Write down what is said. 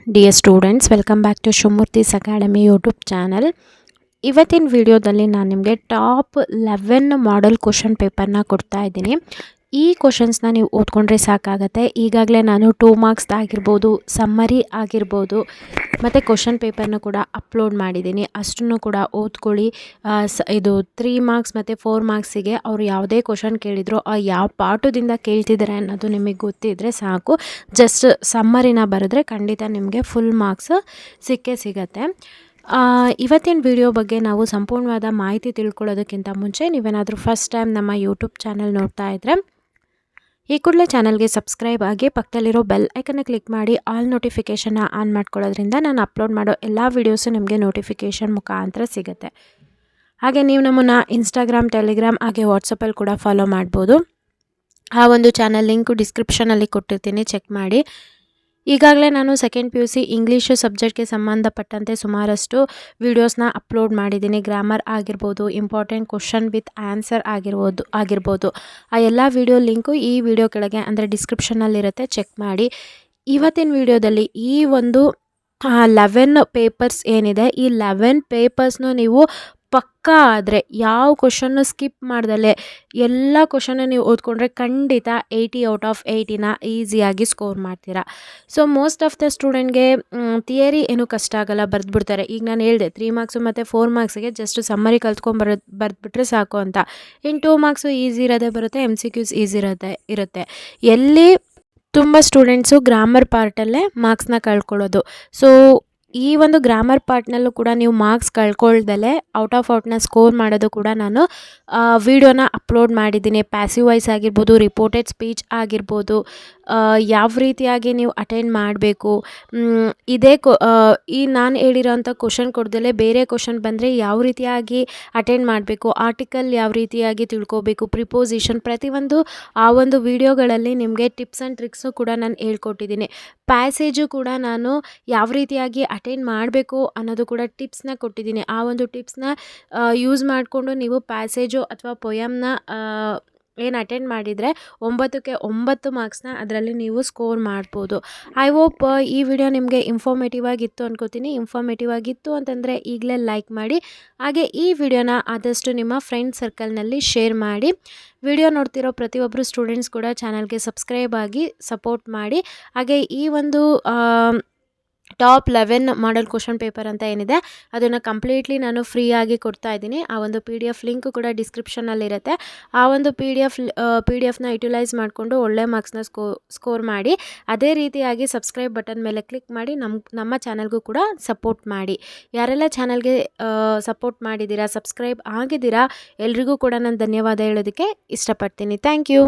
Dear students, welcome back to Shumurthi's Academy YouTube channel. ಇವತ್ತಿನ ವಿಡಿಯೋದಲ್ಲಿ ನಾನು ನಿಮಗೆ ಟಾಪ್ 11 ಮಾಡೆಲ್ ಕ್ವೆಶ್ಚನ್ ಪೇಪರ್ನ ಕೊಡ್ತಾ ಇದ್ದೀನಿ. ಈ ಕ್ವೆಶ್ಚನ್ಸ್ನ ನೀವು ಓದ್ಕೊಂಡ್ರೆ ಸಾಕಾಗುತ್ತೆ. ಈಗಾಗಲೇ ನಾನು 2 ಮಾರ್ಕ್ಸ್ ಆಗಿರ್ಬೋದು, ಸಮ್ಮರಿ ಆಗಿರ್ಬೋದು ಮತ್ತು ಕ್ವೆಶ್ಚನ್ ಪೇಪರ್ನ ಕೂಡ ಅಪ್ಲೋಡ್ ಮಾಡಿದ್ದೀನಿ. ಅಷ್ಟನ್ನು ಕೂಡ ಓದ್ಕೊಳ್ಳಿ. ಇದು 3 ಮಾರ್ಕ್ಸ್ ಮತ್ತು 4 ಮಾರ್ಕ್ಸಿಗೆ ಅವರು ಯಾವುದೇ ಕ್ವೆಶ್ಚನ್ ಕೇಳಿದ್ರು ಯಾವ ಪಾಠದಿಂದ ಕೇಳ್ತಿದ್ದಾರೆ ಅನ್ನೋದು ನಿಮಗೆ ಗೊತ್ತಿದ್ದರೆ ಸಾಕು. ಜಸ್ಟ್ ಸಮ್ಮರಿನ ಬರೆದ್ರೆ ಖಂಡಿತ ನಿಮಗೆ ಫುಲ್ ಮಾರ್ಕ್ಸ್ ಸಿಕ್ಕೇ ಸಿಗುತ್ತೆ. ಇವತ್ತಿನ ವಿಡಿಯೋ ಬಗ್ಗೆ ನಾವು ಸಂಪೂರ್ಣವಾದ ಮಾಹಿತಿ ತಿಳ್ಕೊಳ್ಳೋದಕ್ಕಿಂತ ಮುಂಚೆ ನೀವೇನಾದರೂ ಫಸ್ಟ್ ಟೈಮ್ ನಮ್ಮ ಯೂಟ್ಯೂಬ್ ಚಾನಲ್ ನೋಡ್ತಾ ಇದ್ದರೆ ಈ ಕೂಡಲೇ ಚಾನಲ್ಗೆ ಸಬ್ಸ್ಕ್ರೈಬ್ ಆಗಿ ಪಕ್ಕದಲ್ಲಿರೋ ಬೆಲ್ ಐಕನ್ನ ಕ್ಲಿಕ್ ಮಾಡಿ ಆಲ್ ನೋಟಿಫಿಕೇಷನ್ನ ಆನ್ ಮಾಡ್ಕೊಳ್ಳೋದ್ರಿಂದ ನಾನು ಅಪ್ಲೋಡ್ ಮಾಡೋ ಎಲ್ಲ ವೀಡಿಯೋಸು ನಿಮಗೆ ನೋಟಿಫಿಕೇಷನ್ ಮುಖಾಂತರ ಸಿಗುತ್ತೆ. ಹಾಗೆ ನೀವು ನಮ್ಮನ್ನು ಇನ್ಸ್ಟಾಗ್ರಾಮ್, ಟೆಲಿಗ್ರಾಮ್ ಹಾಗೆ ವಾಟ್ಸಪ್ಪಲ್ಲಿ ಕೂಡ ಫಾಲೋ ಮಾಡ್ಬೋದು. ಆ ಒಂದು ಚಾನಲ್ ಲಿಂಕು ಡಿಸ್ಕ್ರಿಪ್ಷನಲ್ಲಿ ಕೊಟ್ಟಿರ್ತೀನಿ, ಚೆಕ್ ಮಾಡಿ. ಈಗಾಗಲೇ ನಾನು ಸೆಕೆಂಡ್ PUC ಇಂಗ್ಲೀಷು ಸಬ್ಜೆಕ್ಟ್ಗೆ ಸಂಬಂಧಪಟ್ಟಂತೆ ಸುಮಾರಷ್ಟು ವೀಡಿಯೋಸ್ನ ಅಪ್ಲೋಡ್ ಮಾಡಿದ್ದೀನಿ. ಗ್ರಾಮರ್ ಆಗಿರ್ಬೋದು, ಇಂಪಾರ್ಟೆಂಟ್ ಕ್ವೆಶ್ಚನ್ ವಿತ್ ಆನ್ಸರ್ ಆಗಿರ್ಬೋದು ಆ ಎಲ್ಲ ವೀಡಿಯೋ ಲಿಂಕು ಈ ವಿಡಿಯೋ ಕೆಳಗೆ ಅಂದರೆ ಡಿಸ್ಕ್ರಿಪ್ಷನಲ್ಲಿರುತ್ತೆ, ಚೆಕ್ ಮಾಡಿ. ಇವತ್ತಿನ ವಿಡಿಯೋದಲ್ಲಿ ಈ ಒಂದು 11 ಪೇಪರ್ಸ್ ಏನಿದೆ, ಈ 11 ಪೇಪರ್ಸ್ನು ನೀವು ಪಕ್ಕಾ ಆದರೆ ಯಾವ ಕ್ವೆಶ್ಚನ್ನು ಸ್ಕಿಪ್ ಮಾಡ್ದಲೆ ಎಲ್ಲ ಕ್ವೆಶ್ಚನ್ನ ನೀವು ಓದ್ಕೊಂಡ್ರೆ ಖಂಡಿತ 80 ಔಟ್ ಆಫ್ 80ನ ಈಸಿಯಾಗಿ ಸ್ಕೋರ್ ಮಾಡ್ತೀರಾ. ಸೊ ಮೋಸ್ಟ್ ಆಫ್ ದ ಸ್ಟೂಡೆಂಟ್ಗೆ ಥಿಯರಿ ಏನೂ ಕಷ್ಟ ಆಗಲ್ಲ, ಬರೆದ್ಬಿಡ್ತಾರೆ. ಈಗ ನಾನು ಹೇಳಿದೆ 3 ಮಾರ್ಕ್ಸು ಮತ್ತು 4 ಮಾರ್ಕ್ಸಿಗೆ ಜಸ್ಟ್ ಸಮ್ಮರಿ ಬರೆದ್ಬಿಟ್ರೆ ಸಾಕು ಅಂತ. ಇನ್ನು 2 ಮಾರ್ಕ್ಸು ಈಸಿ ಇರೋದೇ ಬರುತ್ತೆ, MCQs ಈಸಿ ಇರುತ್ತೆ. ಎಲ್ಲಿ ತುಂಬ ಸ್ಟೂಡೆಂಟ್ಸು ಗ್ರಾಮರ್ ಪಾರ್ಟಲ್ಲೇ ಮಾರ್ಕ್ಸ್ನ ಕಳ್ಕೊಳ್ಳೋದು. ಸೊ ಈ ಒಂದು ಗ್ರಾಮರ್ ಪಾರ್ಟ್ನಲ್ಲೂ ಕೂಡ ನೀವು ಮಾರ್ಕ್ಸ್ ಕಳ್ಕೊಳ್ದಲೇ ಔಟ್ ಆಫ್ ಔಟ್ನ ಸ್ಕೋರ್ ಮಾಡೋದು ಕೂಡ ನಾನು ವಿಡಿಯೋನ ಅಪ್ಲೋಡ್ ಮಾಡಿದ್ದೀನಿ. ಪ್ಯಾಸಿವ್ ವಾಯ್ಸ್ ಆಗಿರ್ಬೋದು, ರಿಪೋರ್ಟೆಡ್ ಸ್ಪೀಚ್ ಆಗಿರ್ಬೋದು, ಯಾವ ರೀತಿಯಾಗಿ ನೀವು ಅಟೆಂಡ್ ಮಾಡಬೇಕು, ಈ ನಾನು ಹೇಳಿರೋಂಥ ಕ್ವೆಶ್ಚನ್ ಕೊಡ್ದಲೇ ಬೇರೆ ಕ್ವೆಶ್ಚನ್ ಬಂದರೆ ಯಾವ ರೀತಿಯಾಗಿ ಅಟೆಂಡ್ ಮಾಡಬೇಕು, ಆರ್ಟಿಕಲ್ ಯಾವ ರೀತಿಯಾಗಿ ತಿಳ್ಕೋಬೇಕು, ಪ್ರಿಪೋಸಿಷನ್ ಪ್ರತಿಯೊಂದು ಆ ಒಂದು ವಿಡಿಯೋಗಳಲ್ಲಿ ನಿಮಗೆ ಟಿಪ್ಸ್ ಆ್ಯಂಡ್ ಟ್ರಿಕ್ಸು ಕೂಡ ನಾನು ಹೇಳ್ಕೊಟ್ಟಿದ್ದೀನಿ. ಪ್ಯಾಸೇಜು ಕೂಡ ನಾನು ಯಾವ ರೀತಿಯಾಗಿ ಅಟೆಂಡ್ ಮಾಡಬೇಕು ಅನ್ನೋದು ಕೂಡ ಟಿಪ್ಸ್ನ ಕೊಟ್ಟಿದ್ದೀನಿ. ಆ ಒಂದು ಟಿಪ್ಸ್ನ ಯೂಸ್ ಮಾಡಿಕೊಂಡು ನೀವು ಪ್ಯಾಸೇಜು ಅಥವಾ ಪೊಯಮ್ನ ಏನು ಅಟೆಂಡ್ ಮಾಡಿದರೆ 9ಕ್ಕೆ 9 ಮಾರ್ಕ್ಸ್ನ ಅದರಲ್ಲಿ ನೀವು ಸ್ಕೋರ್ ಮಾಡ್ಬೋದು. ಐ ಹೋಪ್ ಈ ವಿಡಿಯೋ ನಿಮಗೆ ಇನ್ಫಾರ್ಮೇಟಿವ್ ಆಗಿತ್ತು ಅನ್ಕೋತೀನಿ. ಇನ್ಫಾರ್ಮೇಟಿವ್ ಆಗಿತ್ತು ಅಂತಂದರೆ ಈಗಲೇ ಲೈಕ್ ಮಾಡಿ, ಹಾಗೆ ಈ ವಿಡಿಯೋನ ಆದಷ್ಟು ನಿಮ್ಮ ಫ್ರೆಂಡ್ ಸರ್ಕಲ್ನಲ್ಲಿ ಶೇರ್ ಮಾಡಿ. ವಿಡಿಯೋ ನೋಡ್ತಿರೋ ಪ್ರತಿಯೊಬ್ಬರು ಸ್ಟೂಡೆಂಟ್ಸ್ ಕೂಡ ಚಾನಲ್ಗೆ ಸಬ್ಸ್ಕ್ರೈಬ್ ಆಗಿ ಸಪೋರ್ಟ್ ಮಾಡಿ. ಹಾಗೆ ಈ ಒಂದು ಟಾಪ್ 11 ಮಾಡೆಲ್ ಕ್ವೆಶ್ಚನ್ ಪೇಪರ್ ಅಂತ ಏನಿದೆ ಅದನ್ನು ಕಂಪ್ಲೀಟ್ಲಿ ನಾನು ಫ್ರೀಯಾಗಿ ಕೊಡ್ತಾ ಇದ್ದೀನಿ. ಆ ಒಂದು PDF ಲಿಂಕು ಕೂಡ ಡಿಸ್ಕ್ರಿಪ್ಷನಲ್ಲಿರುತ್ತೆ. ಆ ಒಂದು PDF ನ ಯುಟಿಲೈಸ್ ಮಾಡಿಕೊಂಡು ಒಳ್ಳೆ ಮಾರ್ಕ್ಸ್ನ ಸ್ಕೋರ್ ಮಾಡಿ. ಅದೇ ರೀತಿಯಾಗಿ ಸಬ್ಸ್ಕ್ರೈಬ್ ಬಟನ್ ಮೇಲೆ ಕ್ಲಿಕ್ ಮಾಡಿ ನಮ್ಮ ಚಾನಲ್ಗೂ ಕೂಡ ಸಪೋರ್ಟ್ ಮಾಡಿ. ಯಾರೆಲ್ಲ ಚಾನಲ್ಗೆ ಸಪೋರ್ಟ್ ಮಾಡಿದ್ದೀರಾ, ಸಬ್ಸ್ಕ್ರೈಬ್ ಆಗಿದ್ದೀರಾ, ಎಲ್ರಿಗೂ ಕೂಡ ನಾನು ಧನ್ಯವಾದ ಹೇಳೋದಕ್ಕೆ ಇಷ್ಟಪಡ್ತೀನಿ. Thank you.